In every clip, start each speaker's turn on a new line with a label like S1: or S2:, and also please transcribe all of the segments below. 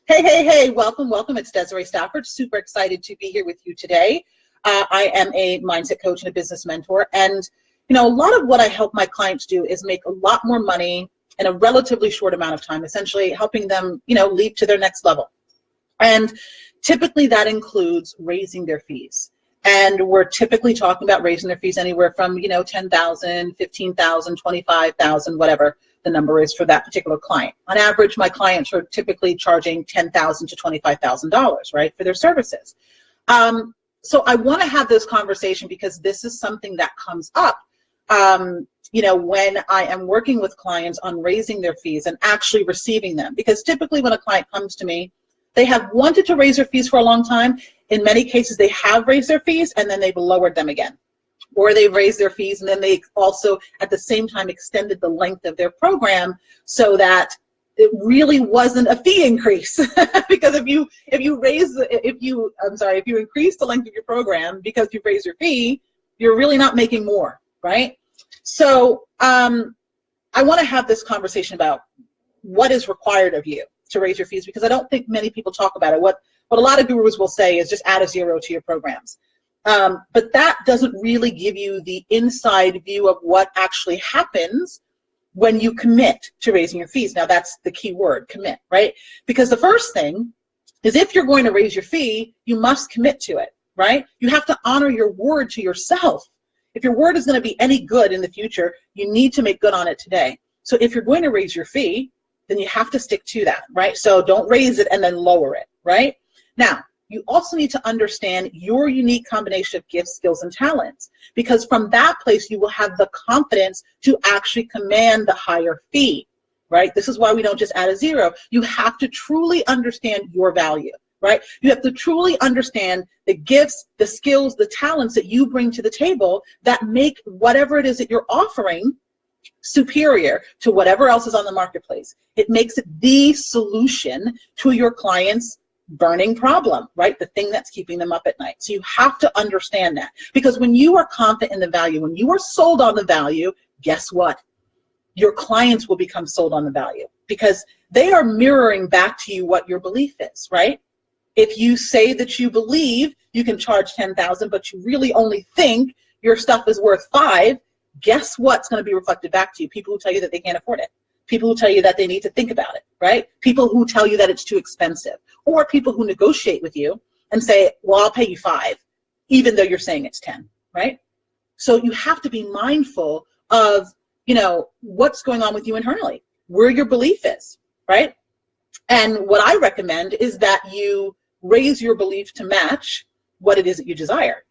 S1: Hey, welcome. It's Desiree Stafford. Super excited to be here with you today. I am a mindset coach and a business mentor. And, a lot of what I help my clients do is make a lot more money in a relatively short amount of time, essentially helping them, leap to their next level. And typically that includes raising their fees. And we're typically talking about raising their fees anywhere from, 10,000, 15,000, 25,000, whatever the number is for that particular client. On average, my clients are typically charging $10,000 to $25,000, right, for their services. So I want to have this conversation because this is something that comes up, when I am working with clients on raising their fees and actually receiving them. Because typically when a client comes to me, they have wanted to raise their fees for a long time. In many cases, they have raised their fees and then they've lowered them again. Or they've raised their fees and then they also at the same time extended the length of their program so that it really wasn't a fee increase. Because if you increase the length of your program because you've raised your fee, you're really not making more, right? So I want to have this conversation about what is required of you to raise your fees, because I don't think many people talk about it. What a lot of gurus will say is just add a zero to your programs. But that doesn't really give you the inside view of what actually happens when you commit to raising your fees. Now that's the key word, commit, right? Because the first thing is if you're going to raise your fee, you must commit to it, right? You have to honor your word to yourself. If your word is going to be any good in the future, you need to make good on it today. So if you're going to raise your fee, then you have to stick to that, right? So don't raise it and then lower it, right? Now, you also need to understand your unique combination of gifts, skills, and talents, because from that place, you will have the confidence to actually command the higher fee, right? This is why we don't just add a zero. You have to truly understand your value, right? You have to truly understand the gifts, the skills, the talents that you bring to the table that make whatever it is that you're offering superior to whatever else is on the marketplace. It makes it the solution to your client's burning problem, right? The thing that's keeping them up at night. So you have to understand that, because when you are confident in the value, when you are sold on the value, guess what? Your clients will become sold on the value because they are mirroring back to you what your belief is, right? If you say that you believe you can charge 10,000, but you really only think your stuff is worth 5, guess what's going to be reflected back to you? People who tell you that they can't afford it. People who tell you that they need to think about it, right? People who tell you that it's too expensive, or people who negotiate with you and say, well, I'll pay you 5, even though you're saying it's 10, right? So you have to be mindful of, what's going on with you internally, where your belief is, right? And what I recommend is that you raise your belief to match what it is that you desire,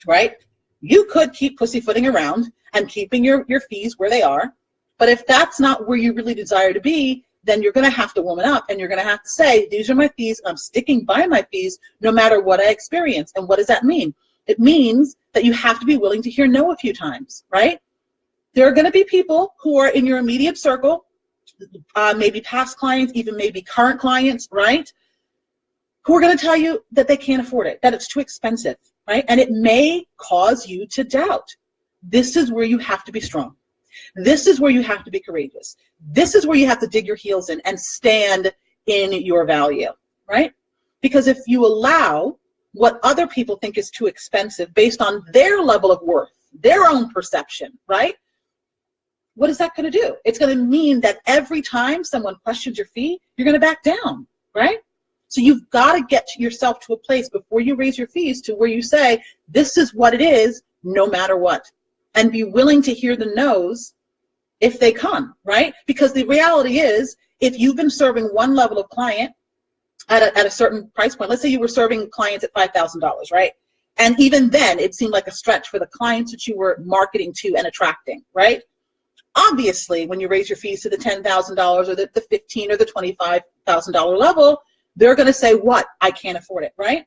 S1: right? You could keep pussyfooting around and keeping your fees where they are. But if that's not where you really desire to be, then you're going to have to woman up and you're going to have to say, these are my fees. I'm sticking by my fees no matter what I experience. And what does that mean? It means that you have to be willing to hear no a few times, right? There are going to be people who are in your immediate circle, maybe past clients, even maybe current clients, right? Who are going to tell you that they can't afford it, that it's too expensive, right? And it may cause you to doubt. This is where you have to be strong. This is where you have to be courageous. This is where you have to dig your heels in and stand in your value, right? Because if you allow what other people think is too expensive based on their level of worth, their own perception, right? What is that going to do? It's going to mean that every time someone questions your fee, you're going to back down, right? So you've got to get yourself to a place before you raise your fees to where you say, this is what it is, no matter what. And be willing to hear the no's if they come, right? Because the reality is, if you've been serving one level of client at a certain price point, let's say you were serving clients at $5,000, right? And even then, it seemed like a stretch for the clients that you were marketing to and attracting, right? Obviously, when you raise your fees to the $10,000 or the $15,000 or the $25,000 level, they're going to say, what? I can't afford it, right?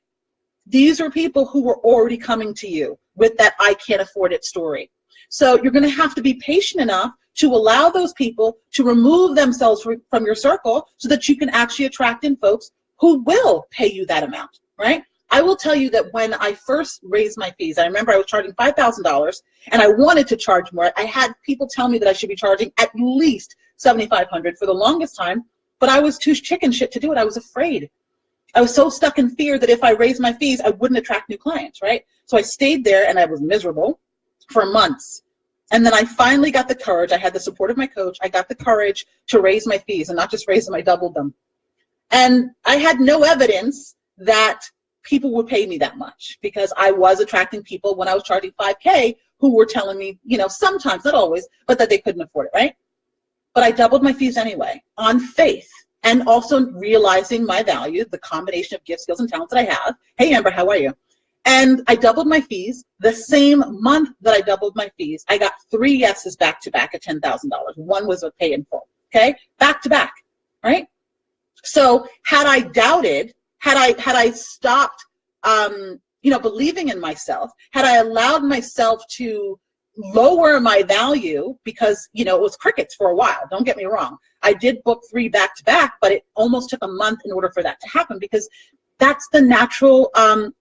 S1: These are people who were already coming to you with that I can't afford it story. So you're going to have to be patient enough to allow those people to remove themselves from your circle so that you can actually attract in folks who will pay you that amount, right? I will tell you that when I first raised my fees, I remember I was charging $5,000 and I wanted to charge more. I had people tell me that I should be charging at least $7,500 for the longest time. but I was too chicken shit to do it. I was afraid. I was so stuck in fear that if I raised my fees, I wouldn't attract new clients, right? So I stayed there and I was miserable for months. And then I finally got the courage. I had the support of my coach. I got the courage to raise my fees, and not just raise them, I doubled them. And I had no evidence that people would pay me that much, because I was attracting people when I was charging $5K who were telling me, you know, sometimes, not always, but that they couldn't afford it, right? But I doubled my fees anyway on faith, and also realizing my value, the combination of gifts, skills, and talents that I have. Hey, Amber, how are you? And I doubled my fees. The same month that I doubled my fees, I got 3 yeses back to back at $10,000. One was a pay in full, okay? Back to back, right? So had I doubted, had I stopped, you know, believing in myself, had I allowed myself to lower my value, because, you know, it was crickets for a while, don't get me wrong. I did book 3 back to back, but it almost took a month in order for that to happen, because that's the natural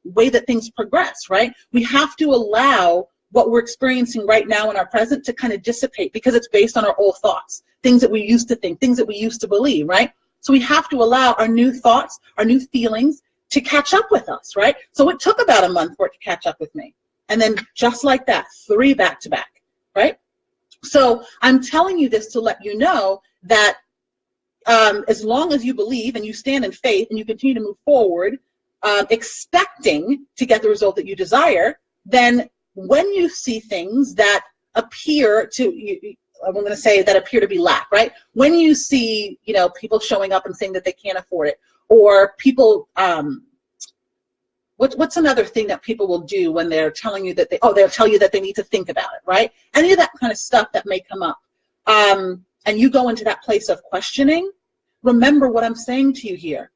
S1: way that things progress, right? We have to allow what we're experiencing right now in our present to kind of dissipate, because it's based on our old thoughts, things that we used to think, things that we used to believe, right? So we have to allow our new thoughts, our new feelings to catch up with us, right? So it took about a month for it to catch up with me. And then just like that, 3 back to back, right? So I'm telling you this to let you know that as long as you believe and you stand in faith and you continue to move forward, expecting to get the result that you desire, then when you see things that appear to, I'm going to say that appear to be lack, right? When you see, you know, people showing up and saying that they can't afford it, or people, what's another thing that people will do when they're telling you that they'll tell you that they need to think about it, right? Any of that kind of stuff that may come up. And you go into that place of questioning, remember what I'm saying to you here.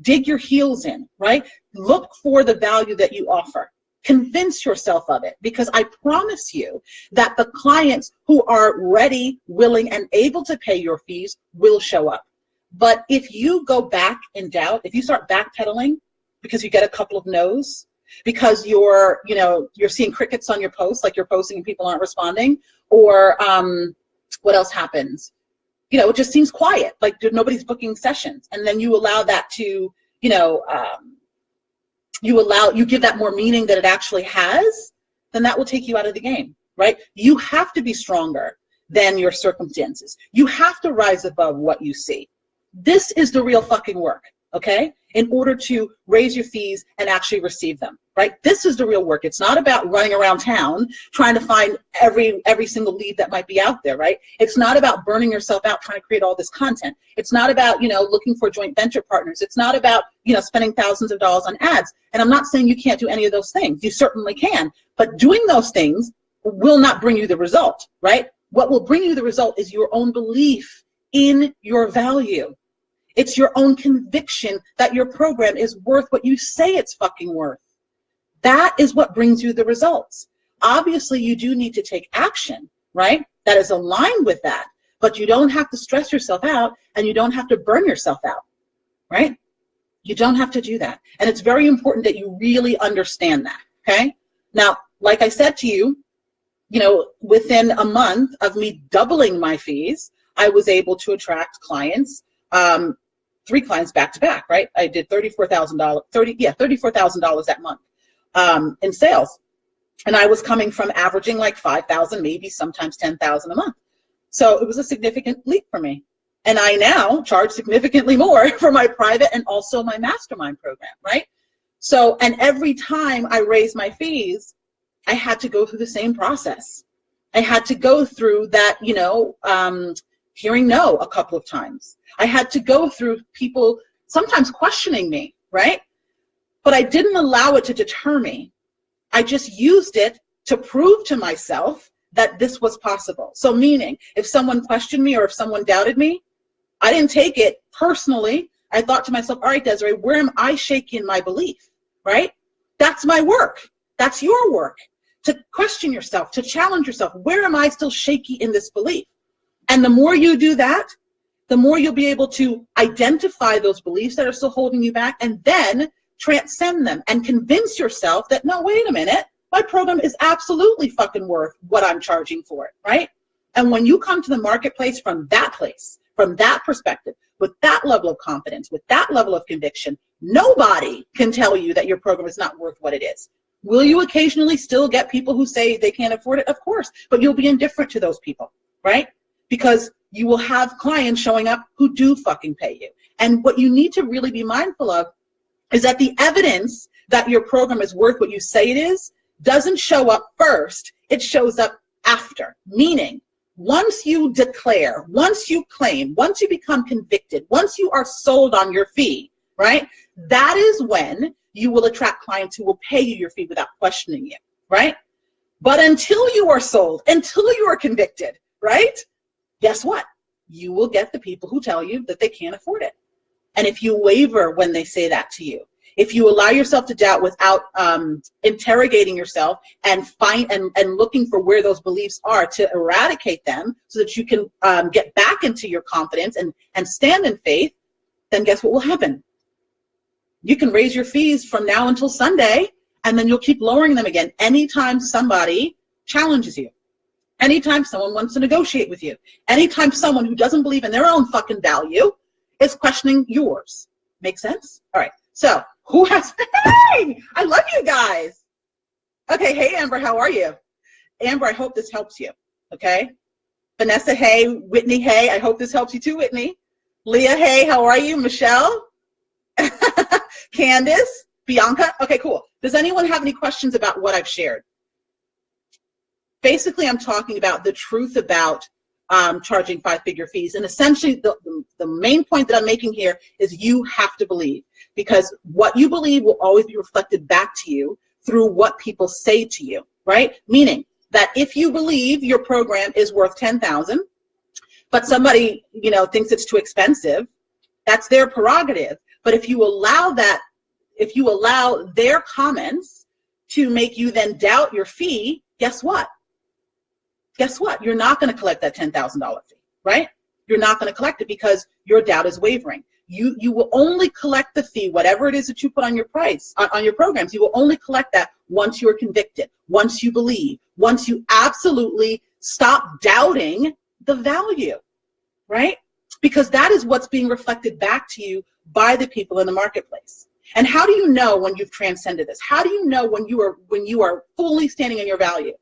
S1: Dig your heels in, right? Look for the value that you offer. Convince yourself of it, because I promise you that the clients who are ready, willing, and able to pay your fees will show up. But if you go back in doubt, if you start backpedaling because you get a couple of no's, because you're seeing crickets on your posts, like you're posting and people aren't responding, or what else happens? You know, it just seems quiet, like nobody's booking sessions, and then you allow that to, you know, you give that more meaning that it actually has, then that will take you out of the game, right? You have to be stronger than your circumstances. You have to rise above what you see. This is the real fucking work, okay? In order to raise your fees and actually receive them, right? This is the real work. It's not about running around town trying to find every single lead that might be out there, right? It's not about burning yourself out trying to create all this content. It's not about, you know, looking for joint venture partners. It's not about, you know, spending thousands of dollars on ads. And I'm not saying you can't do any of those things. You certainly can. But doing those things will not bring you the result, right? What will bring you the result is your own belief in your value. It's your own conviction that your program is worth what you say it's fucking worth. That is what brings you the results. Obviously, you do need to take action, right? That is aligned with that. But you don't have to stress yourself out, and you don't have to burn yourself out, right? You don't have to do that. And it's very important that you really understand that, okay? Now, like I said to you, you know, within a month of me doubling my fees, I was able to attract clients, 3 clients back to back, right? I did $34,000 that month in sales. And I was coming from averaging like 5,000, maybe sometimes 10,000 a month. So it was a significant leap for me. And I now charge significantly more for my private and also my mastermind program, right? So, and every time I raised my fees, I had to go through the same process. I had to go through that, you know, hearing no a couple of times. I had to go through people sometimes questioning me, right? But I didn't allow it to deter me. I just used it to prove to myself that this was possible. So meaning, if someone questioned me or if someone doubted me, I didn't take it personally. I thought to myself, all right, Desiree, where am I shaky in my belief, right? That's my work. That's your work. To question yourself, to challenge yourself. Where am I still shaky in this belief? And the more you do that, the more you'll be able to identify those beliefs that are still holding you back, and then transcend them and convince yourself that, no, wait a minute, my program is absolutely fucking worth what I'm charging for it, right? And when you come to the marketplace from that place, from that perspective, with that level of confidence, with that level of conviction, nobody can tell you that your program is not worth what it is. Will you occasionally still get people who say they can't afford it? Of course, but you'll be indifferent to those people, right? Because you will have clients showing up who do fucking pay you. And what you need to really be mindful of is that the evidence that your program is worth what you say it is doesn't show up first, it shows up after. Meaning, once you declare, once you claim, once you become convicted, once you are sold on your fee, right? That is when you will attract clients who will pay you your fee without questioning you, right? But until you are sold, until you are convicted, right? Guess what? You will get the people who tell you that they can't afford it. And if you waver when they say that to you, if you allow yourself to doubt without interrogating yourself and looking for where those beliefs are to eradicate them so that you can get back into your confidence and stand in faith, then guess what will happen? You can raise your fees from now until Sunday, and then you'll keep lowering them again anytime somebody challenges you. Anytime someone wants to negotiate with you. Anytime someone who doesn't believe in their own fucking value is questioning yours. Make sense? All right. So who has, hey, I love you guys. Okay. Hey, Amber, how are you? Amber, I hope this helps you. Okay. Vanessa, hey. Whitney, hey. I hope this helps you too, Whitney. Leah, hey, how are you? Michelle? Candace? Bianca? Okay, cool. Does anyone have any questions about what I've shared? Basically, I'm talking about the truth about charging five-figure fees. And essentially, the main point that I'm making here is you have to believe, because what you believe will always be reflected back to you through what people say to you, right? Meaning that if you believe your program is worth $10,000, but somebody, thinks it's too expensive, that's their prerogative. But if you allow their comments to make you then doubt your fee, guess what? Guess what? You're not going to collect that $10,000 fee, right? You're not going to collect it because your doubt is wavering. You will only collect the fee, whatever it is that you put on your price, on your programs. You will only collect that once you are convicted, once you believe, once you absolutely stop doubting the value, right? Because that is what's being reflected back to you by the people in the marketplace. And how do you know when you've transcended this? How do you know when you are fully standing in your value?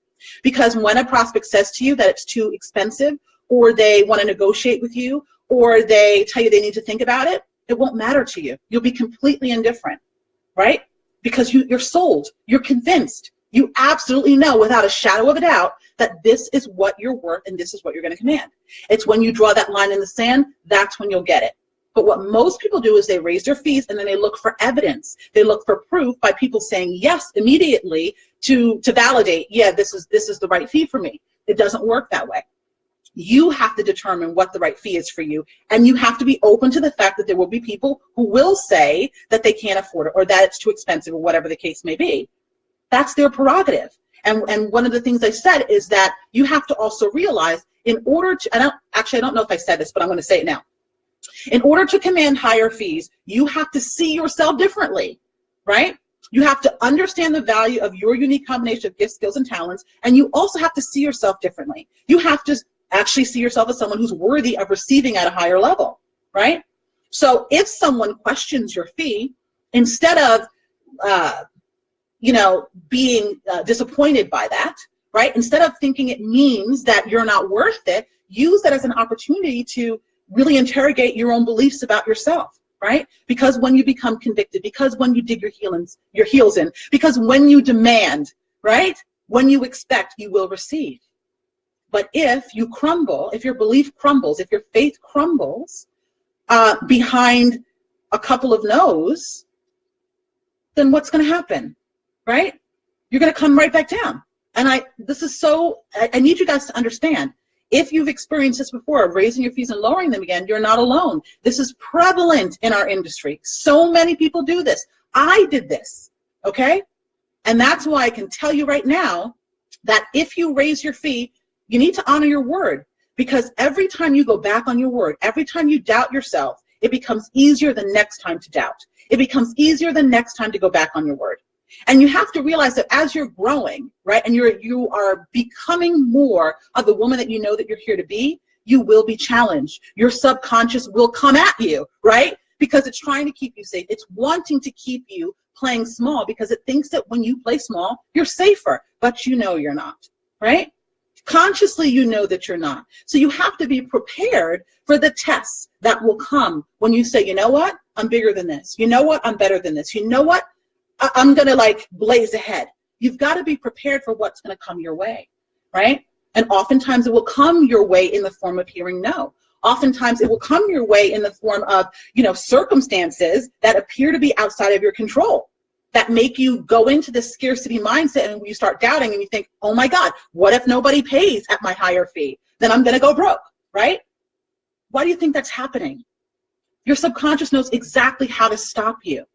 S1: Because when a prospect says to you that it's too expensive, or they want to negotiate with you, or they tell you they need to think about it, it won't matter to you. You'll be completely indifferent, right? Because you're sold, you're convinced, you absolutely know without a shadow of a doubt that this is what you're worth and this is what you're going to command. It's when you draw that line in the sand, that's when you'll get it. But what most people do is they raise their fees and then they look for evidence. They look for proof by people saying yes immediately to validate, yeah, this is the right fee for me. It doesn't work that way. You have to determine what the right fee is for you, and you have to be open to the fact that there will be people who will say that they can't afford it or that it's too expensive or whatever the case may be. That's their prerogative. And one of the things I said is that you have to also realize, in order to, I don't know if I said this, but I'm going to say it now. In order to command higher fees, you have to see yourself differently, right? You have to understand the value of your unique combination of gifts, skills, and talents, and you also have to see yourself differently. You have to actually see yourself as someone who's worthy of receiving at a higher level, right? So if someone questions your fee, instead of being disappointed by that, right? Instead of thinking it means that you're not worth it, use that as an opportunity to really interrogate your own beliefs about yourself, right? Because when you become convicted, because when you dig your heels in, because when you demand, right? When you expect, you will receive. But if you crumble, if your belief crumbles, if your faith crumbles behind a couple of no's, then what's going to happen, right? You're going to come right back down. And I need you guys to understand, if you've experienced this before, raising your fees and lowering them again, you're not alone. This is prevalent in our industry. So many people do this. I did this, okay? And that's why I can tell you right now that if you raise your fee, you need to honor your word, because every time you go back on your word, every time you doubt yourself, it becomes easier the next time to doubt. It becomes easier the next time to go back on your word. And you have to realize that as you're growing, right, and you are becoming more of the woman that you know that you're here to be, you will be challenged. Your subconscious will come at you, right? Because it's trying to keep you safe. It's wanting to keep you playing small because it thinks that when you play small, you're safer, but you know you're not, right? Consciously, you know that you're not. So you have to be prepared for the tests that will come when you say, you know what, I'm bigger than this. You know what, I'm better than this. You know what, I'm going to like blaze ahead. You've got to be prepared for what's going to come your way, right? And oftentimes it will come your way in the form of hearing no. Oftentimes it will come your way in the form of, circumstances that appear to be outside of your control, that make you go into this scarcity mindset, and you start doubting and you think, oh my God, what if nobody pays at my higher fee? Then I'm going to go broke, right? Why do you think that's happening? Your subconscious knows exactly how to stop you.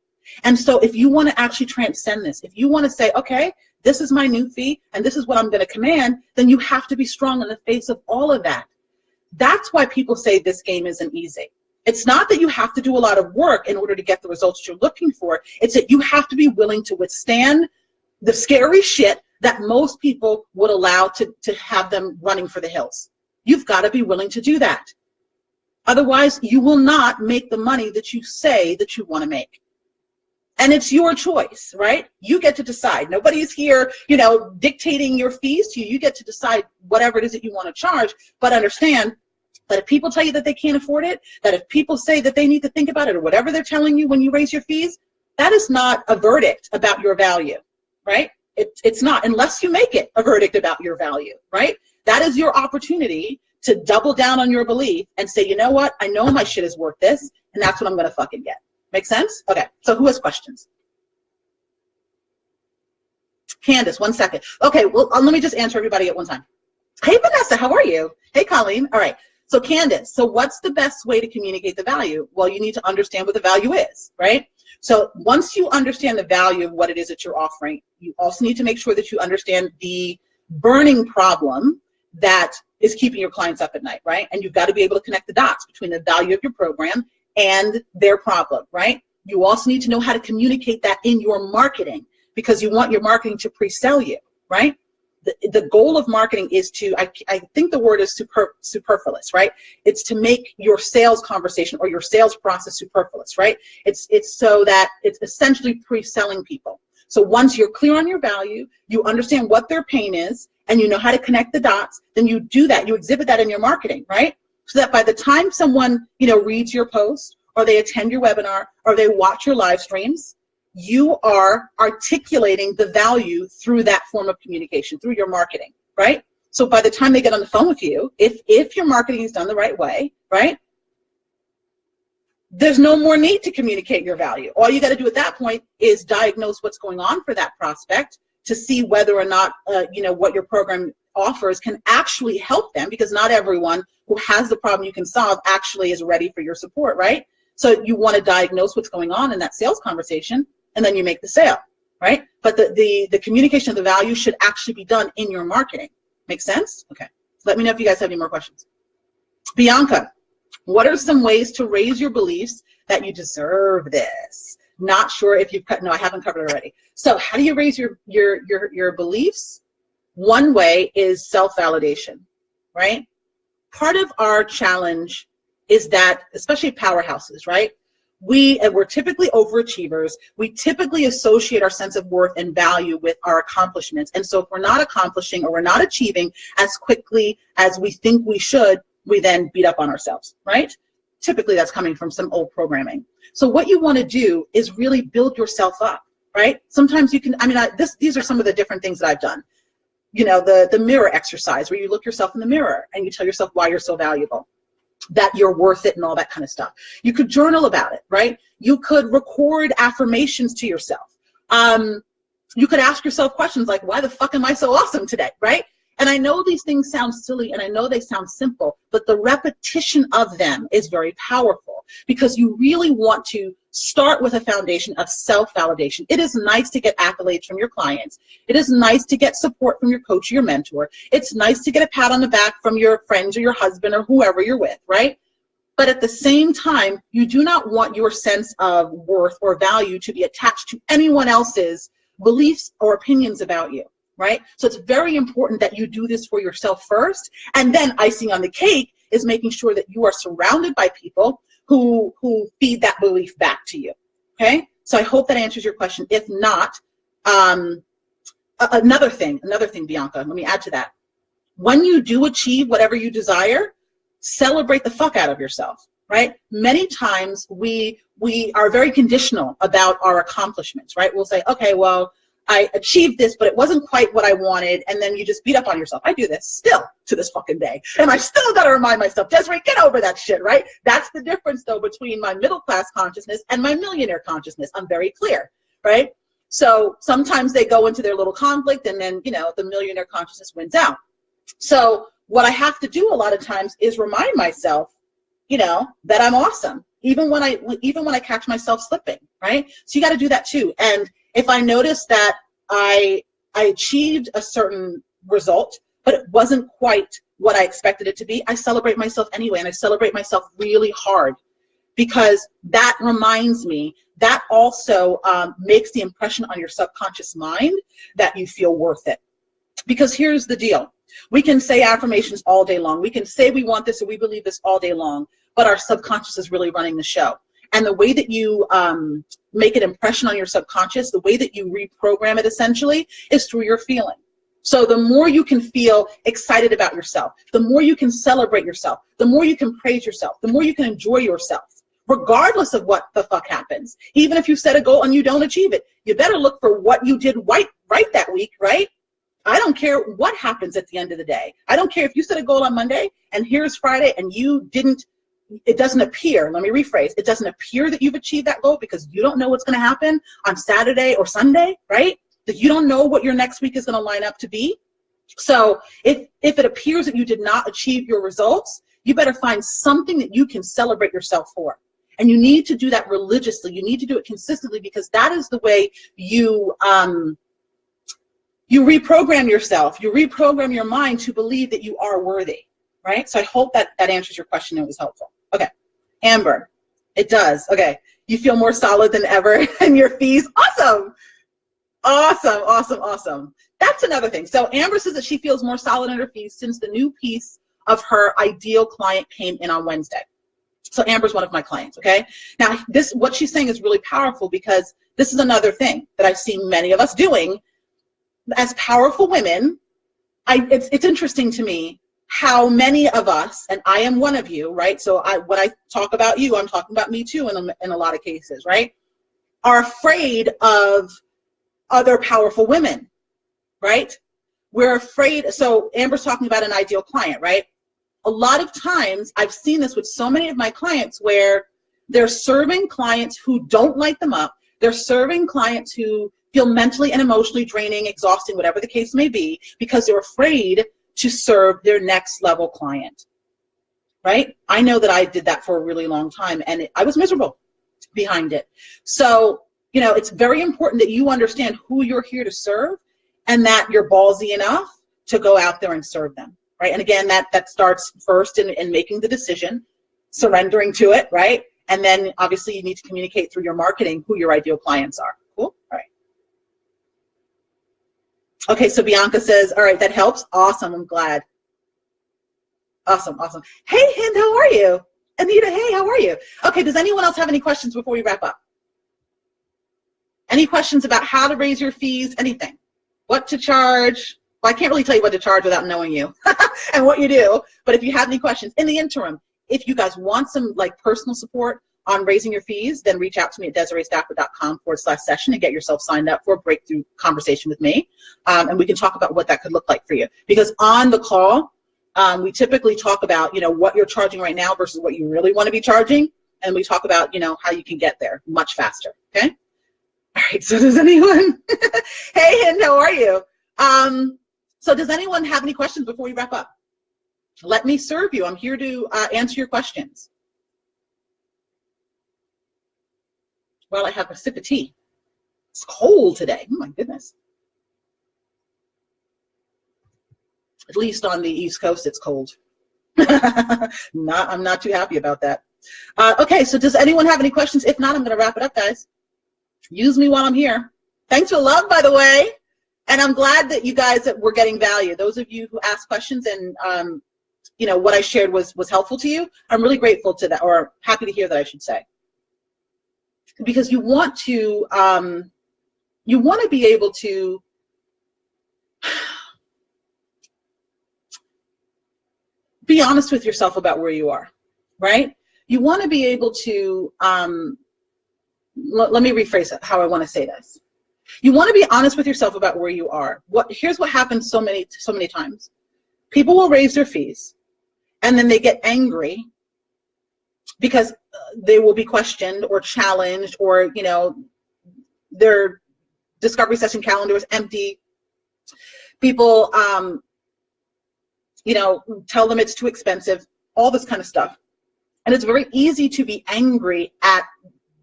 S1: And so if you want to actually transcend this, if you want to say, okay, this is my new fee and this is what I'm going to command, then you have to be strong in the face of all of that. That's why people say this game isn't easy. It's not that you have to do a lot of work in order to get the results you're looking for. It's that you have to be willing to withstand the scary shit that most people would allow to have them running for the hills. You've got to be willing to do that. Otherwise, you will not make the money that you say that you want to make. And it's your choice, right? You get to decide. Nobody's here, dictating your fees to you. You get to decide whatever it is that you want to charge. But understand that if people tell you that they can't afford it, that if people say that they need to think about it, or whatever they're telling you when you raise your fees, that is not a verdict about your value, right? It's not, unless you make it a verdict about your value, right? That is your opportunity to double down on your belief and say, you know what? I know my shit is worth this, and that's what I'm going to fucking get. Make sense? Okay, so who has questions? Candace, 1 second. Okay, well, let me just answer everybody at one time. Hey, Vanessa, how are you? Hey, Colleen. All right, so Candace, so what's the best way to communicate the value? Well, you need to understand what the value is, right? So once you understand the value of what it is that you're offering, you also need to make sure that you understand the burning problem that is keeping your clients up at night, right? And you've got to be able to connect the dots between the value of your program and their problem, right? You also need to know how to communicate that in your marketing, because you want your marketing to pre-sell you, right? The goal of marketing is to, I think the word is superfluous, right? It's to make your sales conversation or your sales process superfluous, right? It's so that it's essentially pre-selling people. So once you're clear on your value, you understand what their pain is, and you know how to connect the dots, then you do that, you exhibit that in your marketing, right? So that by the time someone, reads your post, or they attend your webinar, or they watch your live streams, you are articulating the value through that form of communication, through your marketing, right? So by the time they get on the phone with you, if your marketing is done the right way, right, there's no more need to communicate your value. All you got to do at that point is diagnose what's going on for that prospect to see whether or not, what your program offers can actually help them, because not everyone who has the problem you can solve actually is ready for your support, right? So you want to diagnose what's going on in that sales conversation, and then you make the sale, right? But the communication of the value should actually be done in your marketing. Make sense? Okay. So let me know if you guys have any more questions. Bianca, what are some ways to raise your beliefs that you deserve this? Not sure if you've cut. No, I haven't covered it already. So how do you raise your beliefs? One way is self-validation, right? Part of our challenge is that, especially powerhouses, right? We're typically overachievers. We typically associate our sense of worth and value with our accomplishments. And so if we're not accomplishing or we're not achieving as quickly as we think we should, we then beat up on ourselves, right? Typically that's coming from some old programming. So what you want to do is really build yourself up, right? Sometimes you can, these are some of the different things that I've done. The mirror exercise, where you look yourself in the mirror and you tell yourself why you're so valuable, that you're worth it, and all that kind of stuff. You could journal about it, right? You could record affirmations to yourself. You could ask yourself questions like, why the fuck am I so awesome today, right? And I know these things sound silly, and I know they sound simple, but the repetition of them is very powerful, because you really want to start with a foundation of self-validation. It is nice to get accolades from your clients. It is nice to get support from your coach or your mentor. It's nice to get a pat on the back from your friends or your husband or whoever you're with, right? But at the same time, you do not want your sense of worth or value to be attached to anyone else's beliefs or opinions about you, right? So it's very important that you do this for yourself first, and then icing on the cake is making sure that you are surrounded by people who feed that belief back to you. Okay? So I hope that answers your question. If not, another thing, Bianca, let me add to that. When you do achieve whatever you desire, celebrate the fuck out of yourself, right? Many times we are very conditional about our accomplishments, right? We'll say, okay, well, I achieved this, but it wasn't quite what I wanted, and then you just beat up on yourself. I do this still to this fucking day, and I still got to remind myself, Desiree, get over that shit, right? That's the difference, though, between my middle-class consciousness and my millionaire consciousness. I'm very clear, right? So sometimes they go into their little conflict, and then, you know, the millionaire consciousness wins out. So what I have to do a lot of times is remind myself, you know, that I'm awesome, even when I catch myself slipping, right? So you got to do that too. And if I notice that I achieved a certain result, but it wasn't quite what I expected it to be, I celebrate myself anyway, and I celebrate myself really hard, because that reminds me, that also makes the impression on your subconscious mind that you feel worth it. Because here's the deal. We can say affirmations all day long. We can say we want this or we believe this all day long, but our subconscious is really running the show. And the way that you make an impression on your subconscious, the way that you reprogram it essentially, is through your feeling. So the more you can feel excited about yourself, the more you can celebrate yourself, the more you can praise yourself, the more you can enjoy yourself, regardless of what the fuck happens. Even if you set a goal and you don't achieve it, you better look for what you did right that week, right? I don't care what happens at the end of the day. I don't care if you set a goal on Monday and here's Friday and you didn't, it doesn't appear, let me rephrase, it doesn't appear that you've achieved that goal because you don't know what's going to happen on Saturday or Sunday, right? That you don't know what your next week is going to line up to be. So if it appears that you did not achieve your results, you better find something that you can celebrate yourself for. And you need to do that religiously. You need to do it consistently, because that is the way you reprogram yourself. You reprogram your mind to believe that you are worthy, right? So I hope that answers your question and was helpful. Okay, Amber, it does. Okay, you feel more solid than ever in your fees. Awesome. Awesome, awesome, awesome. That's another thing. So Amber says that she feels more solid in her fees since the new piece of her ideal client came in on Wednesday. So Amber's one of my clients, okay? Now, what she's saying is really powerful, because this is another thing that I've seen many of us doing. As powerful women, it's interesting to me how many of us, and I am one of you, right? So when I talk about you, I'm talking about me too in a lot of cases, right? Are afraid of other powerful women, right? We're afraid. So Amber's talking about an ideal client, right? A lot of times I've seen this with so many of my clients where they're serving clients who don't light them up. They're serving clients who feel mentally and emotionally draining, exhausting, whatever the case may be, because they're afraid to serve their next level client, right? I know that I did that for a really long time, and I was miserable behind it. So, you know, it's very important that you understand who you're here to serve, and that you're ballsy enough to go out there and serve them, right? And again, that starts first in making the decision, surrendering to it, right? And then obviously you need to communicate through your marketing who your ideal clients are. Cool? All right. Okay, so Bianca says, all right, that helps. Awesome, I'm glad. Awesome, awesome. Hey, Hind, how are you? Anita, hey, how are you? Okay, does anyone else have any questions before we wrap up? Any questions about how to raise your fees, anything? What to charge? Well, I can't really tell you what to charge without knowing you and what you do, but if you have any questions, in the interim, if you guys want some like personal support on raising your fees, then reach out to me at DesireeStafford.com/session and get yourself signed up for a breakthrough conversation with me. And we can talk about what that could look like for you. Because on the call, we typically talk about, you know, what you're charging right now versus what you really want to be charging. And we talk about, you know, how you can get there much faster, okay? All right, so does anyone, hey, Hind, how are you? So does anyone have any questions before we wrap up? Let me serve you. I'm here to answer your questions. Well, I have a sip of tea. It's cold today. Oh my goodness. At least on the East Coast, it's cold. I'm not too happy about that. Okay, so does anyone have any questions? If not, I'm going to wrap it up, guys. Use me while I'm here. Thanks for love, by the way. And I'm glad that you guys were getting value. Those of you who asked questions and what I shared was helpful to you, I'm really grateful to that, or happy to hear that, I should say. Because you want to be able to be honest with yourself about where you are, right? You want to be able to, let me rephrase it, how I want to say this. You want to be honest with yourself about where you are. Here's what happens so many times. People will raise their fees, and then they get angry because they will be questioned or challenged, or their discovery session calendar is empty. People tell them it's too expensive, all this kind of stuff. And it's very easy to be angry at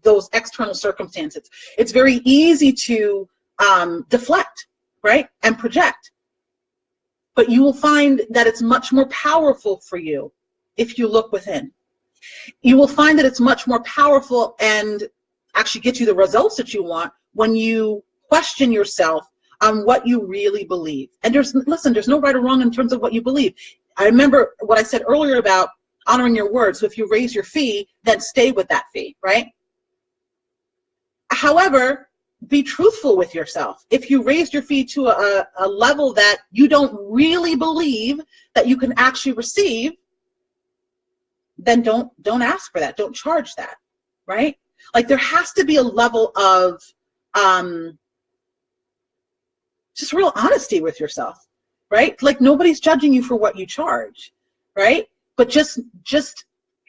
S1: those external circumstances. It's very easy to deflect, right, and project. But you will find that it's much more powerful for you if you look within. You will find that it's much more powerful and actually get you the results that you want when you question yourself on what you really believe. And there's no right or wrong in terms of what you believe. I remember what I said earlier about honoring your word. So if you raise your fee, then stay with that fee, right? However, be truthful with yourself. If you raised your fee to a level that you don't really believe that you can actually receive, then don't ask for that. Don't charge that, right? Like, there has to be a level of just real honesty with yourself, right? Like, nobody's judging you for what you charge, right? But just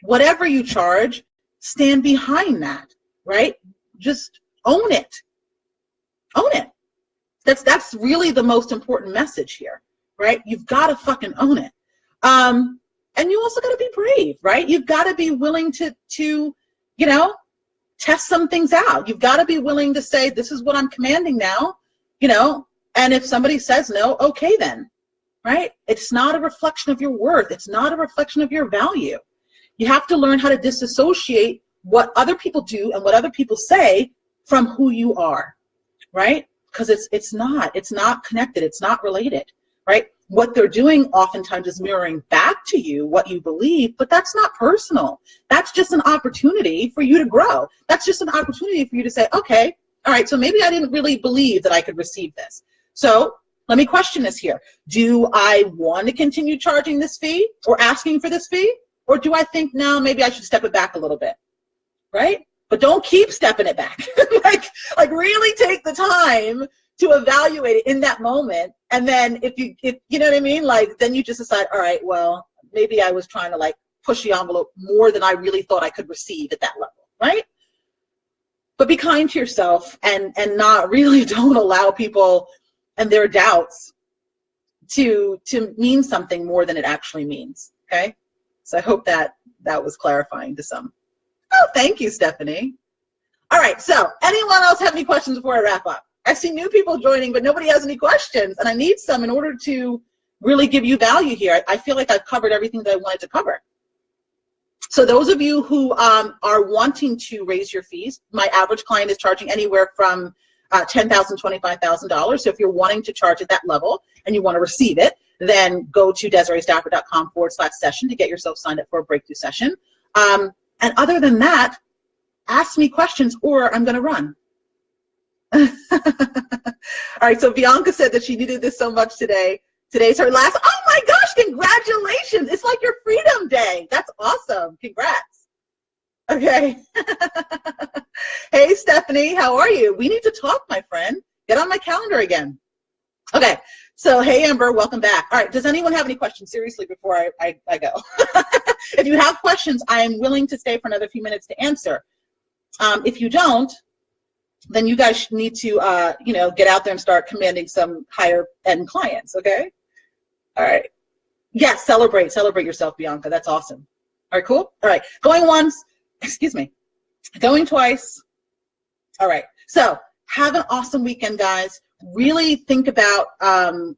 S1: whatever you charge, stand behind that, right? Just own it. Own it. That's really the most important message here, right? You've got to fucking own it. And you also got to be brave, right? You've got to be willing to test some things out. You've got to be willing to say, this is what I'm commanding now, and if somebody says no, okay then, right? It's not a reflection of your worth. It's not a reflection of your value. You have to learn how to disassociate what other people do and what other people say from who you are, right? Because it's not connected. It's not related, right? What they're doing oftentimes is mirroring back to you what you believe, but that's not personal. That's just an opportunity for you to grow. That's just an opportunity for you to say, okay, all right, so maybe I didn't really believe that I could receive this. So let me question this here. Do I want to continue charging this fee or asking for this fee? Or do I think, no, maybe I should step it back a little bit, right? But don't keep stepping it back. like really take the time to evaluate it in that moment. And then if you know what I mean? Like, then you just decide, all right, well, maybe I was trying to like push the envelope more than I really thought I could receive at that level, right? But be kind to yourself and not really don't allow people and their doubts to mean something more than it actually means, okay? So I hope that was clarifying to some. Oh, thank you, Stephanie. All right, so anyone else have any questions before I wrap up? I see new people joining, but nobody has any questions, and I need some in order to really give you value here. I feel like I've covered everything that I wanted to cover. So those of you who are wanting to raise your fees, my average client is charging anywhere from $10,000, $25,000. So if you're wanting to charge at that level and you want to receive it, then go to DesireeStafford.com/session to get yourself signed up for a breakthrough session. And other than that, ask me questions or I'm going to run. All right, so Bianca said that she needed this so much today. Today's her last. Oh my gosh, congratulations. It's like your freedom day. That's awesome. Congrats. Okay. Hey, Stephanie, how are you? We need to talk, my friend. Get on my calendar again. Okay, so hey, Amber, welcome back. All right, does anyone have any questions, seriously, before I go? If you have questions, I am willing to stay for another few minutes to answer. If you don't, then you guys need to, get out there and start commanding some higher end clients, okay? All right. Yes, celebrate yourself, Bianca. That's awesome. All right, cool. All right, going once, excuse me, going twice. All right, so have an awesome weekend, guys. Really think about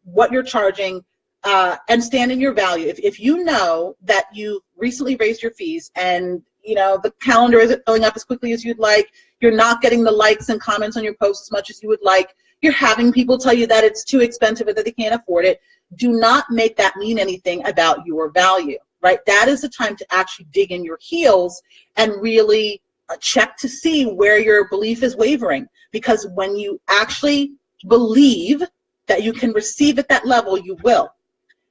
S1: what you're charging and stand in your value. If you know that you recently raised your fees and the calendar isn't filling up as quickly as you'd like, you're not getting the likes and comments on your posts as much as you would like, You're having people tell you that it's too expensive or that they can't afford it. Do not make that mean anything about your value, right? That is the time to actually dig in your heels and really check to see where your belief is wavering. Because when you actually believe that you can receive at that level, you will.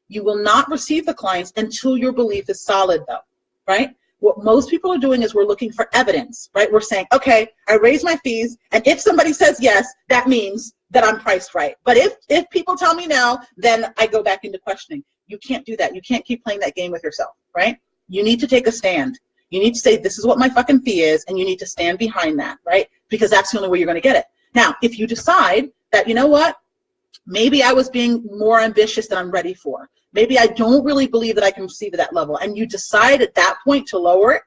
S1: You will not receive the clients until your belief is solid, though, right? What most people are doing is we're looking for evidence, right? We're saying, okay, I raise my fees, and if somebody says yes, that means that I'm priced right. But if people tell me no, then I go back into questioning. You can't do that. You can't keep playing that game with yourself, right? You need to take a stand. You need to say, this is what my fucking fee is, and you need to stand behind that, right? Because that's the only way you're going to get it. Now, if you decide that, you know what, maybe I was being more ambitious than I'm ready for. Maybe I don't really believe that I can receive at that level, and you decide at that point to lower it,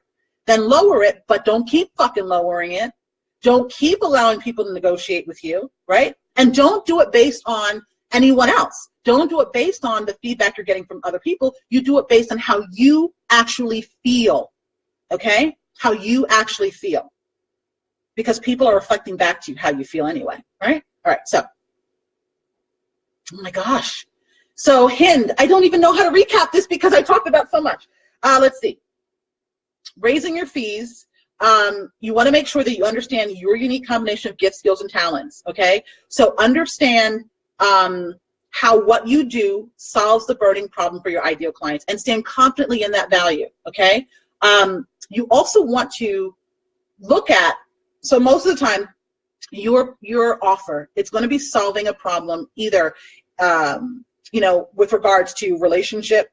S1: then lower it, but don't keep fucking lowering it. Don't keep allowing people to negotiate with you, right? And don't do it based on anyone else. Don't do it based on the feedback you're getting from other people. You do it based on how you actually feel, okay? How you actually feel. Because people are reflecting back to you how you feel anyway, right? All right, so, oh my gosh. So Hind, I don't even know how to recap this because I talked about so much. Let's see. Raising your fees. You want to make sure that you understand your unique combination of gifts, skills, and talents, okay? So understand how what you do solves the burning problem for your ideal clients and stand confidently in that value, okay? You also want to look at, so most of the time, your offer, it's going to be solving a problem either, you know, with regards to relationship,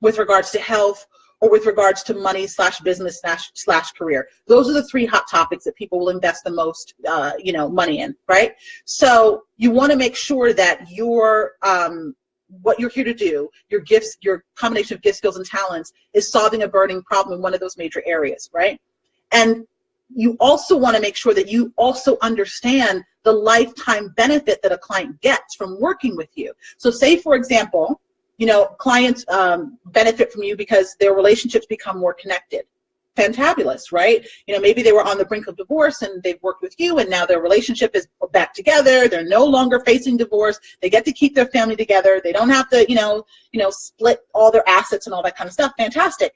S1: with regards to health, or with regards to money / business / career. Those are the 3 hot topics that people will invest the most, you know, money in, right? So you want to make sure that your what you're here to do, your gifts, your combination of gifts, skills, and talents is solving a burning problem in one of those major areas, right? And you also want to make sure that you also understand the lifetime benefit that a client gets from working with you. So say, for example, you know, clients benefit from you because their relationships become more connected. Fantabulous, right? You know, maybe they were on the brink of divorce and they've worked with you and now their relationship is back together. They're no longer facing divorce. They get to keep their family together. They don't have to, you know, split all their assets and all that kind of stuff. Fantastic.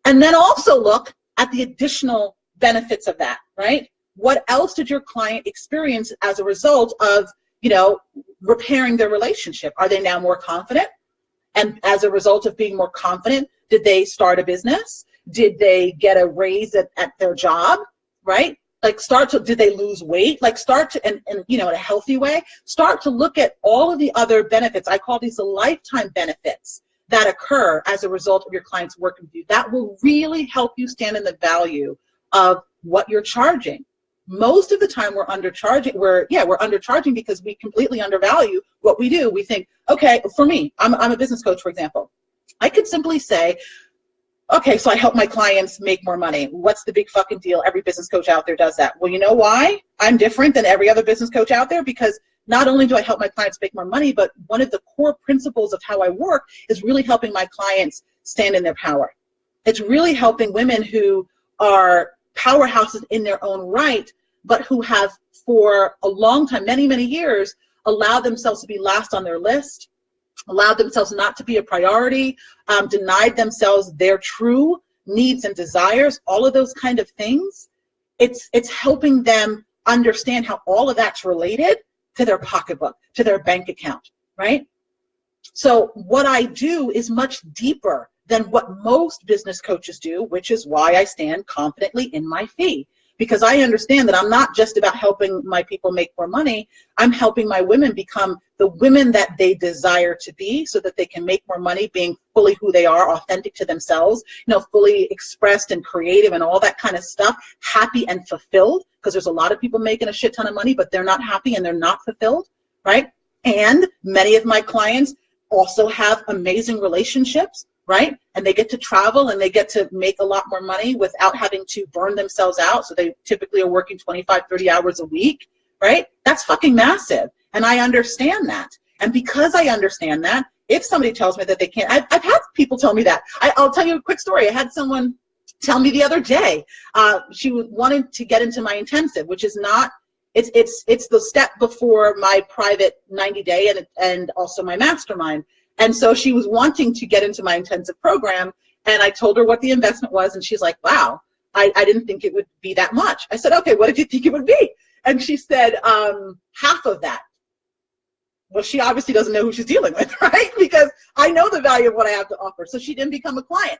S1: And then also look at the additional benefits of that, right? What else did your client experience as a result of, you know, repairing their relationship? Are they now more confident? And as a result of being more confident, did they start a business? Did they get a raise at their job, right? Like did they lose weight? Like start to, and you know, in a healthy way, start to look at all of the other benefits. I call these the lifetime benefits that occur as a result of your clients working with you. That will really help you stand in the value of what you're charging. Most of the time we're undercharging. We're undercharging because we completely undervalue what we do. We think, okay, for me, I'm a business coach, for example. I could simply say, okay, so I help my clients make more money. What's the big fucking deal? Every business coach out there does that. Well, you know why I'm different than every other business coach out there? Because not only do I help my clients make more money, but one of the core principles of how I work is really helping my clients stand in their power. It's really helping women who are powerhouses in their own right, but who have for a long time, many, many years, allowed themselves to be last on their list, allowed themselves not to be a priority, denied themselves their true needs and desires, all of those kind of things. It's helping them understand how all of that's related to their pocketbook, to their bank account, right? So what I do is much deeper than what most business coaches do, which is why I stand confidently in my fee. Because I understand that I'm not just about helping my people make more money, I'm helping my women become the women that they desire to be so that they can make more money being fully who they are, authentic to themselves, you know, fully expressed and creative and all that kind of stuff, happy and fulfilled, because there's a lot of people making a shit ton of money, but they're not happy and they're not fulfilled, right? And many of my clients also have amazing relationships, right? And they get to travel and they get to make a lot more money without having to burn themselves out. So they typically are working 25, 30 hours a week, right? That's fucking massive. And I understand that. And because I understand that, if somebody tells me that they can't, I've had people tell me that. I'll tell you a quick story. I had someone tell me the other day, she wanted to get into my intensive, which is not It's the step before my private 90-day and also my mastermind. And so she was wanting to get into my intensive program, and I told her what the investment was, and she's like, wow, I didn't think it would be that much. I said, okay, what did you think it would be? And she said, half of that. Well, she obviously doesn't know who she's dealing with, right? Because I know the value of what I have to offer. So she didn't become a client.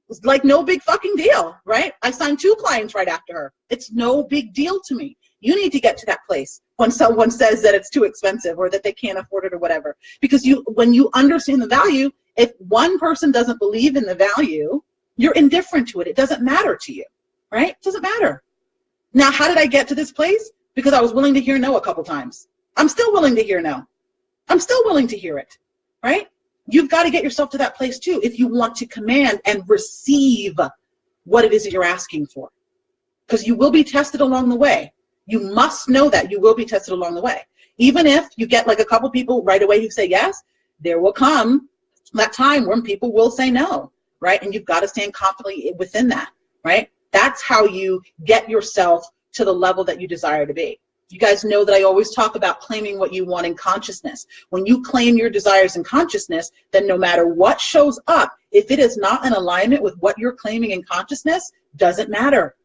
S1: It's like no big fucking deal, right? I signed 2 clients right after her. It's no big deal to me. You need to get to that place when someone says that it's too expensive or that they can't afford it or whatever. Because when you understand the value, if one person doesn't believe in the value, you're indifferent to it. It doesn't matter to you, right? It doesn't matter. Now, how did I get to this place? Because I was willing to hear no a couple times. I'm still willing to hear no. I'm still willing to hear it, right? You've got to get yourself to that place too if you want to command and receive what it is that you're asking for. Because you will be tested along the way. You must know that you will be tested along the way. Even if you get like a couple people right away who say yes, there will come that time when people will say no, right? And you've got to stand confidently within that, right? That's how you get yourself to the level that you desire to be. You guys know that I always talk about claiming what you want in consciousness. When you claim your desires in consciousness, then no matter what shows up, if it is not in alignment with what you're claiming in consciousness, doesn't matter.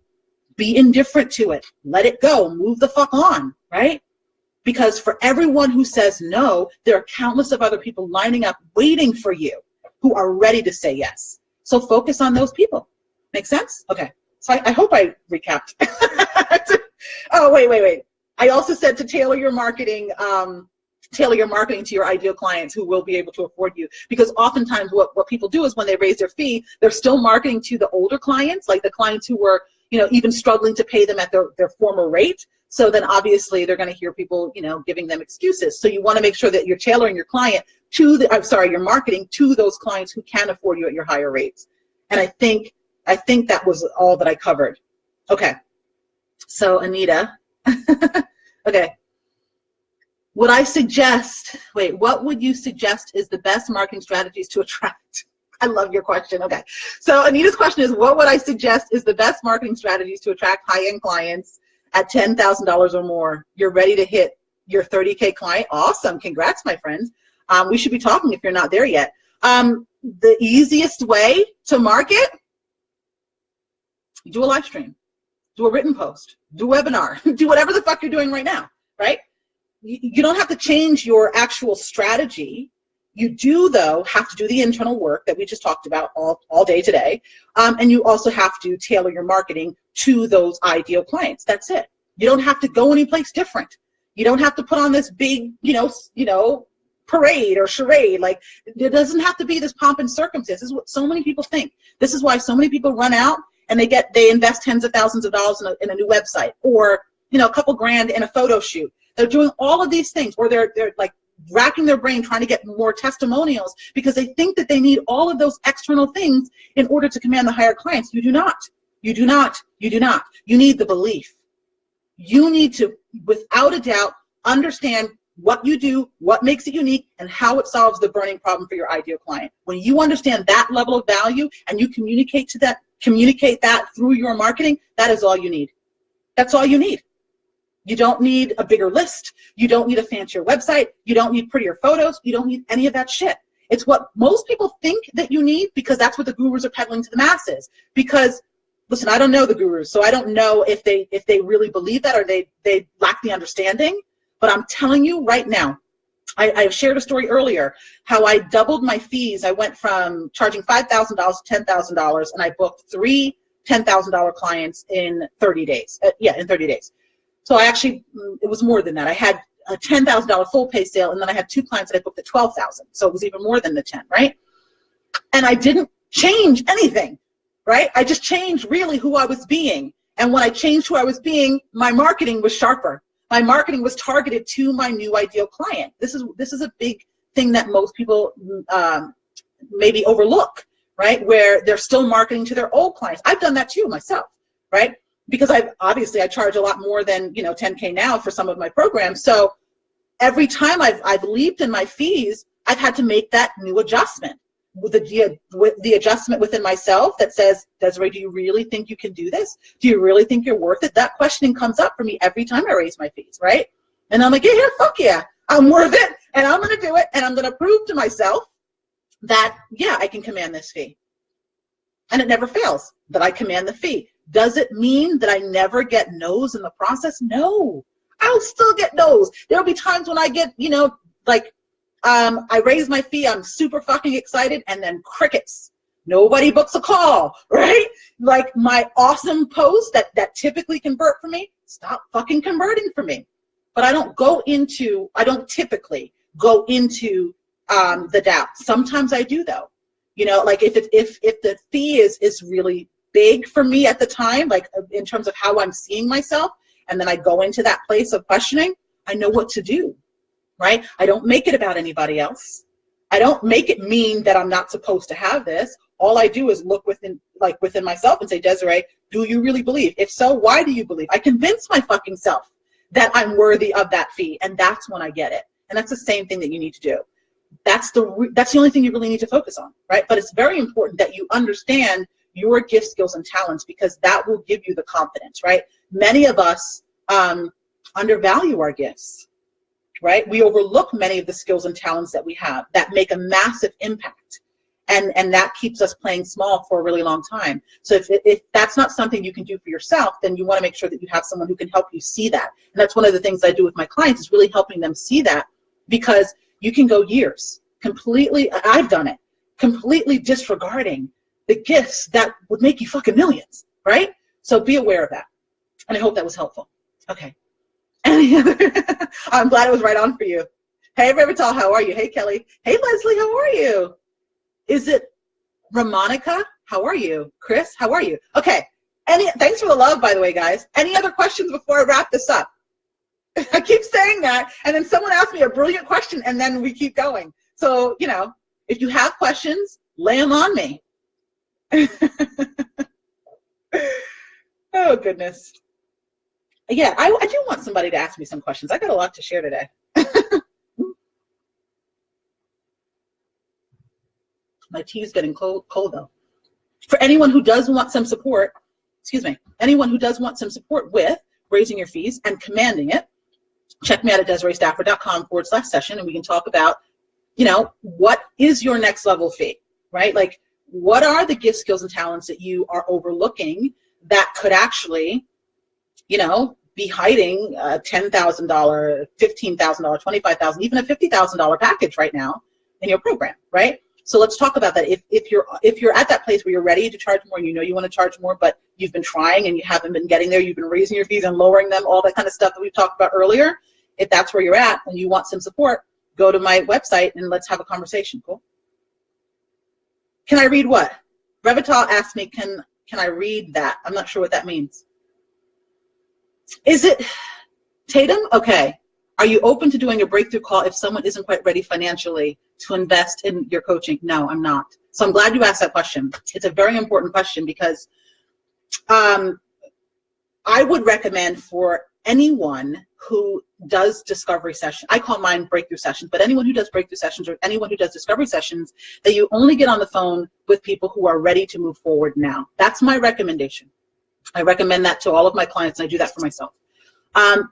S1: Be indifferent to it. Let it go. Move the fuck on, right? Because for everyone who says no, there are countless of other people lining up waiting for you who are ready to say yes. So focus on those people. Make sense? Okay. So I hope I recapped. Oh, wait. I also said to tailor your marketing to your ideal clients who will be able to afford you. Because oftentimes what people do is when they raise their fee, they're still marketing to the older clients, like the clients who were, even struggling to pay them at their former rate. So then obviously they're going to hear people, giving them excuses. So you want to make sure that you're tailoring your client your marketing to those clients who can afford you at your higher rates. And I think that was all that I covered. Okay. So Anita, okay. What would you suggest is the best marketing strategies to attract? I love your question. Okay. So Anita's question is, what would I suggest is the best marketing strategies to attract high-end clients at $10,000 or more? You're ready to hit your 30K client. Awesome. Congrats, my friends. We should be talking if you're not there yet. The easiest way to market, do a live stream, do a written post, do a webinar, do whatever the fuck you're doing right now, right? You don't have to change your actual strategy. You do, though, have to do the internal work that we just talked about all day today. And you also have to tailor your marketing to those ideal clients. That's it. You don't have to go anyplace different. You don't have to put on this big, parade or charade. Like, it doesn't have to be this pomp and circumstance. This is what so many people think. This is why so many people run out and they invest tens of thousands of dollars in a new website, or, a couple grand in a photo shoot. They're doing all of these things, or they're like racking their brain trying to get more testimonials because they think that they need all of those external things in order to command the higher clients. You do not. You do not. You do not. You need the belief. You need to, without a doubt, understand what you do, what makes it unique, and how it solves the burning problem for your ideal client. When you understand that level of value and you communicate that through your marketing, that is all you need. That's all you need. You don't need a bigger list. You don't need a fancier website. You don't need prettier photos. You don't need any of that shit. It's what most people think that you need, because that's what the gurus are peddling to the masses. Because, listen, I don't know the gurus, so I don't know if they really believe that or they lack the understanding. But I'm telling you right now, I shared a story earlier how I doubled my fees. I went from charging $5,000 to $10,000, and I booked 3 $10,000 clients in 30 days. In 30 days. So it was more than that. I had a $10,000 full pay sale, and then I had 2 clients that I booked at $12,000. So it was even more than the 10, right? And I didn't change anything, right? I just changed really who I was being. And when I changed who I was being, my marketing was sharper. My marketing was targeted to my new ideal client. This is a big thing that most people maybe overlook, right? Where they're still marketing to their old clients. I've done that too myself, right? Because I charge a lot more than 10K now for some of my programs. So every time I've leaped in my fees, I've had to make that new adjustment. with the adjustment within myself that says, Desiree, do you really think you can do this? Do you really think you're worth it? That questioning comes up for me every time I raise my fees, right? And I'm like, yeah, fuck yeah, I'm worth it, and I'm going to do it, and I'm going to prove to myself that, yeah, I can command this fee. And it never fails that I command the fee. Does it mean that I never get no's in the process? No, I'll still get no's. There'll be times when I get, like, I raise my fee, I'm super fucking excited, and then crickets. Nobody books a call, right? Like my awesome posts that typically convert for me, stop fucking converting for me. But I don't typically go into the doubt. Sometimes I do though. Like if the fee is really big for me at the time, like in terms of how I'm seeing myself, and then I go into that place of questioning, I know what to do. Right? I don't make it about anybody else. I don't make it mean that I'm not supposed to have this. All I do is look within myself and say, Desiree, do you really believe? If so, why do you believe? I convince my fucking self that I'm worthy of that fee, and that's when I get it. And that's the same thing that you need to do. That's the only thing you really need to focus on, right? But it's very important that you understand your gift, skills, and talents, because that will give you the confidence, right? Many of us undervalue our gifts. Right? We overlook many of the skills and talents that we have that make a massive impact. And that keeps us playing small for a really long time. So if that's not something you can do for yourself, then you want to make sure that you have someone who can help you see that. And that's one of the things I do with my clients, is really helping them see that, because you can go years completely, I've done it, completely disregarding the gifts that would make you fucking millions, right? So be aware of that. And I hope that was helpful. Okay. Any other? I'm glad it was right on for you. Hey, Revital, how are you? Hey, Kelly. Hey, Leslie, how are you? Is it Ramonica? How are you? Chris, how are you? Okay. Thanks for the love, by the way, guys. Any other questions before I wrap this up? I keep saying that, and then someone asks me a brilliant question, and then we keep going. So, if you have questions, lay them on me. Oh, goodness. Yeah, I do want somebody to ask me some questions. I got a lot to share today. My tea is getting cold though. For anyone who does want some support, anyone who does want some support with raising your fees and commanding it, check me out at DesireeStafford.com/session, and we can talk about, what is your next level fee, right? Like, what are the gifts, skills, and talents that you are overlooking that could actually, be hiding a $10,000, $15,000, $25,000, even a $50,000 package right now in your program, right? So let's talk about that. If you're at that place where you're ready to charge more, and you want to charge more, but you've been trying and you haven't been getting there, you've been raising your fees and lowering them, all that kind of stuff that we've talked about earlier. If that's where you're at and you want some support, go to my website and let's have a conversation. Cool. Can I read what? Revital asked me, can I read that? I'm not sure what that means. Is it Tatum? Okay. Are you open to doing a breakthrough call if someone isn't quite ready financially to invest in your coaching? No, I'm not. So I'm glad you asked that question. It's a very important question, because I would recommend for anyone who does discovery sessions, I call mine breakthrough sessions, but anyone who does breakthrough sessions or anyone who does discovery sessions, that you only get on the phone with people who are ready to move forward now. That's my recommendation. I recommend that to all of my clients, and I do that for myself.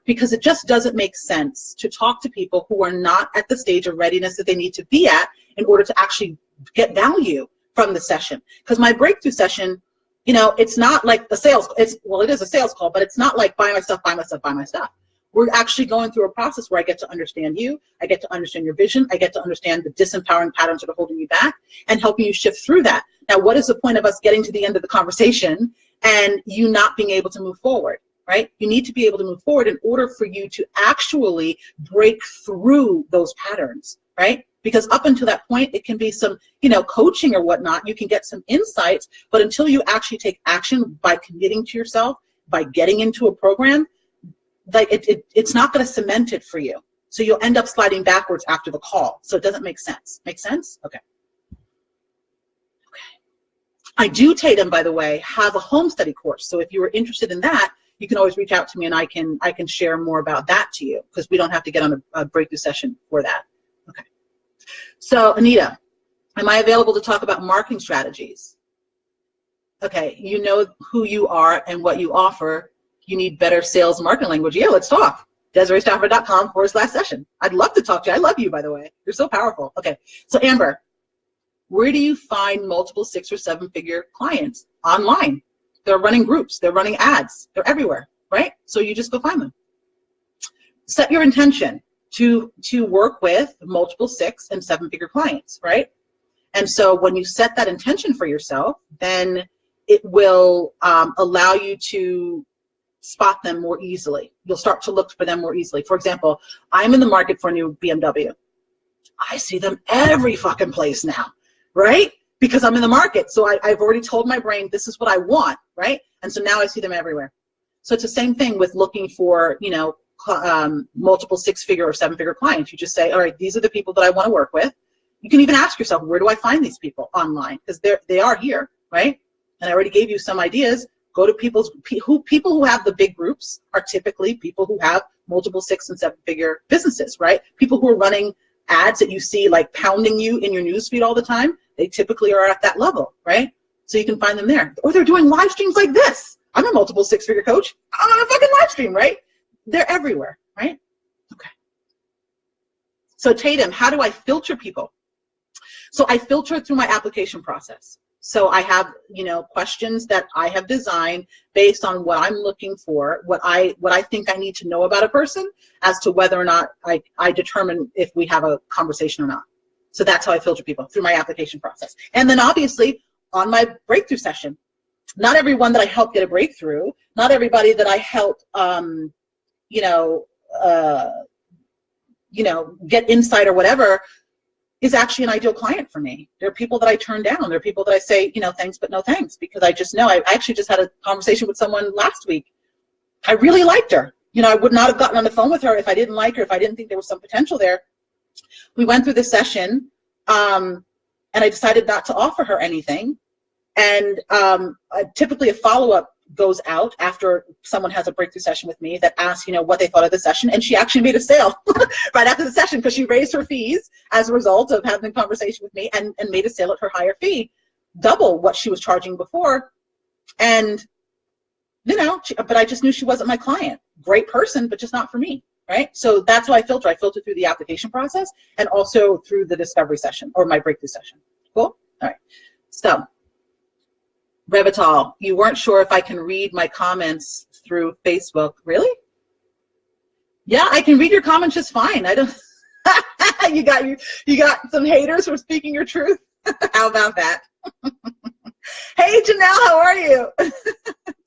S1: Because it just doesn't make sense to talk to people who are not at the stage of readiness that they need to be at in order to actually get value from the session. Because my breakthrough session, it's not like the sales, it is a sales call, but it's not like buy my stuff, buy my stuff, buy my stuff. We're actually going through a process where I get to understand you, I get to understand your vision, I get to understand the disempowering patterns that are holding you back and helping you shift through that. Now, what is the point of us getting to the end of the conversation and you not being able to move forward? Right? You need to be able to move forward in order for you to actually break through those patterns, right? Because up until that point, it can be some, coaching or whatnot. You can get some insights, but until you actually take action by committing to yourself, by getting into a program, like it's not going to cement it for you. So you'll end up sliding backwards after the call. So it doesn't make sense. Make sense? Okay. I do, Tatum, by the way, have a home study course. So if you were interested in that, you can always reach out to me and I can share more about that to you, because we don't have to get on a breakthrough session for that. Okay. So Anita, Am I available to talk about marketing strategies? Okay, you know who you are and what you offer. You need better sales marketing language. Yeah, let's talk. DesireeStafford.com/session. I'd love to talk to you. I love you, by the way. You're so powerful. Okay, so Amber, where do you find multiple 6 or 7 figure clients? Online. They're running groups. They're running ads. They're everywhere, right? So you just go find them. Set your intention to work with multiple 6 and 7 figure clients, right? And so when you set that intention for yourself, then it will allow you to spot them more easily. You'll start to look for them more easily. For example, I'm in the market for a new BMW. I see them every fucking place now, right? Because I'm in the market. So I've already told my brain, this is what I want, right? And so now I see them everywhere. So it's the same thing with looking for, you know, multiple 6-figure or 7-figure clients. You just say, all right, these are the people that I want to work with. You can even ask yourself, where do I find these people online? Because they are here, right? And I already gave you some ideas. Go to people who have the big groups are typically people who have multiple 6- and 7-figure businesses, right? People who are running ads that you see like pounding you in your newsfeed all the time, they typically are at that level, right? So you can find them there. Or they're doing live streams like this. I'm a multiple 6-figure coach. I'm on a fucking live stream, right? They're everywhere, right? Okay. So Tatum, how do I filter people? So I filter through my application process. So I have, you know, questions that I have designed based on what I'm looking for, what I think I need to know about a person as to whether or not I determine if we have a conversation or not. So that's how I filter people, through my application process. And then obviously on my breakthrough session, not everyone that I help get a breakthrough, not everybody that I help, get insight or whatever is actually an ideal client for me. There are people that I turn down. There are people that I say, you know, thanks, but no thanks, because I just know. I actually just had a conversation with someone last week. I really liked her. You know, I would not have gotten on the phone with her if I didn't like her, if I didn't think there was some potential there. We went through the session, and I decided not to offer her anything. And typically a follow-up goes out after someone has a breakthrough session with me that asks, you know, what they thought of the session. And she actually made a sale right after the session because she raised her fees as a result of having a conversation with me and made a sale at her higher fee, double what she was charging before. And, you know, but I just knew she wasn't my client. Great person, but just not for me, right? So that's how I filter. I filter through the application process and also through the discovery session or my breakthrough session. Cool? All right. So Revital, you weren't sure if I can read my comments through Facebook. Really? Yeah, I can read your comments just fine. I don't. you got some haters for speaking your truth. How about that? Hey, Janelle, how are you?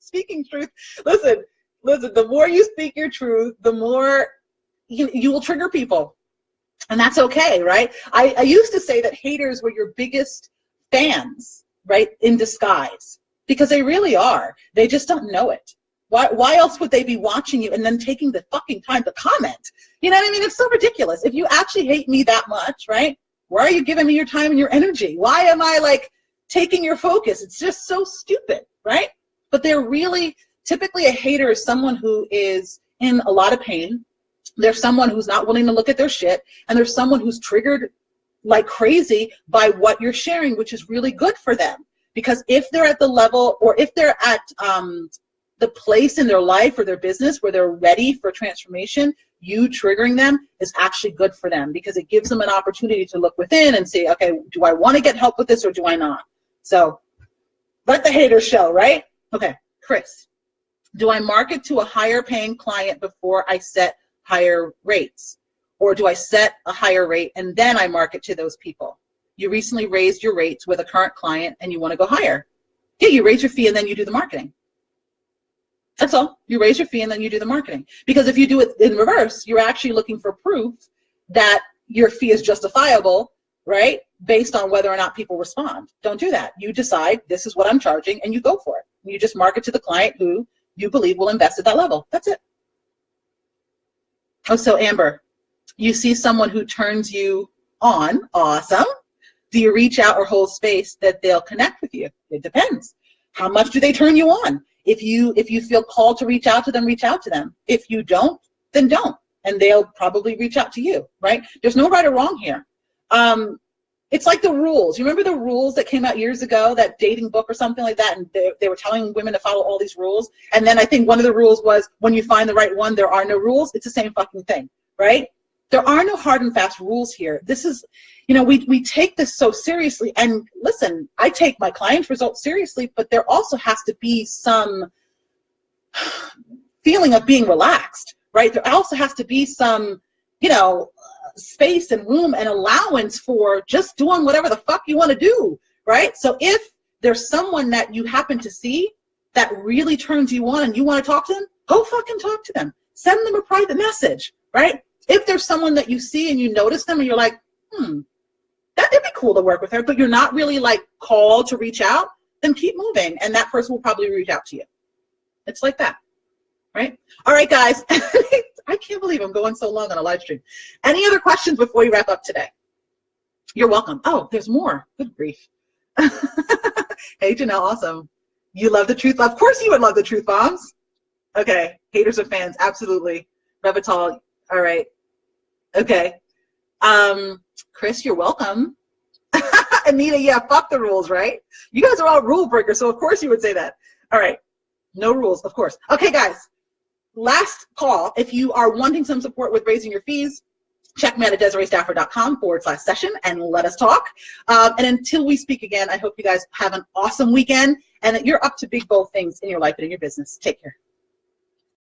S1: Speaking truth. Listen. The more you speak your truth, the more you will trigger people, and that's okay, right? I used to say that haters were your biggest fans. Right, in disguise, because they really are. They just don't know it. Why else would they be watching you and then taking the fucking time to comment? You know what I mean? It's so ridiculous. If you actually hate me that much, right, why are you giving me your time and your energy? Why am I like taking your focus? It's just so stupid, right? But they're really, typically a hater is someone who is in a lot of pain. There's someone who's not willing to look at their shit, and there's someone who's triggered like crazy by what you're sharing, which is really good for them. Because if they're at the level, or if they're at the place in their life or their business where they're ready for transformation, you triggering them is actually good for them, because it gives them an opportunity to look within and say, okay, do I want to get help with this or do I not? So let the haters show, right? Okay, Chris, do I market to a higher paying client before I set higher rates? Or do I set a higher rate and then I market to those people? You recently raised your rates with a current client and you want to go higher. Yeah, you raise your fee and then you do the marketing. That's all. You raise your fee and then you do the marketing. Because if you do it in reverse, you're actually looking for proof that your fee is justifiable, right? Based on whether or not people respond. Don't do that. You decide, this is what I'm charging, and you go for it. You just market to the client who you believe will invest at that level. That's it. Oh, so Amber, you see someone who turns you on. Awesome. Do you reach out or hold space that they'll connect with you? It depends. How much do they turn you on? If you feel called to reach out to them, reach out to them. If you don't, then don't. And they'll probably reach out to you, right? There's no right or wrong here. It's like the rules. You remember the rules that came out years ago, that dating book or something like that, and they were telling women to follow all these rules. And then I think one of the rules was, when you find the right one, there are no rules. It's the same fucking thing, right? There are no hard and fast rules here. This is, you know, we take this so seriously. And listen, I take my clients' results seriously, but there also has to be some feeling of being relaxed, right? There also has to be some, you know, space and room and allowance for just doing whatever the fuck you want to do, right? So if there's someone that you happen to see that really turns you on and you want to talk to them, go fucking talk to them. Send them a private message, right? If there's someone that you see and you notice them and you're like, that'd be cool to work with her, but you're not really like called to reach out, then keep moving and that person will probably reach out to you. It's like that, right? All right, guys. I can't believe I'm going so long on a live stream. Any other questions before we wrap up today? You're welcome. Oh, there's more. Good grief. Hey, Janelle, awesome. You love the truth? Of course you would love the truth bombs. Okay, haters are fans, absolutely. Revital, all right. Okay. Chris, you're welcome. Anita, yeah, fuck the rules, right? You guys are all rule breakers, so of course you would say that. All right, no rules, of course. Okay, guys. Last call, if you are wanting some support with raising your fees, check me out at DesireeStafford.com/session and let us talk. And until we speak again, I hope you guys have an awesome weekend and that you're up to big, bold things in your life and in your business. Take care.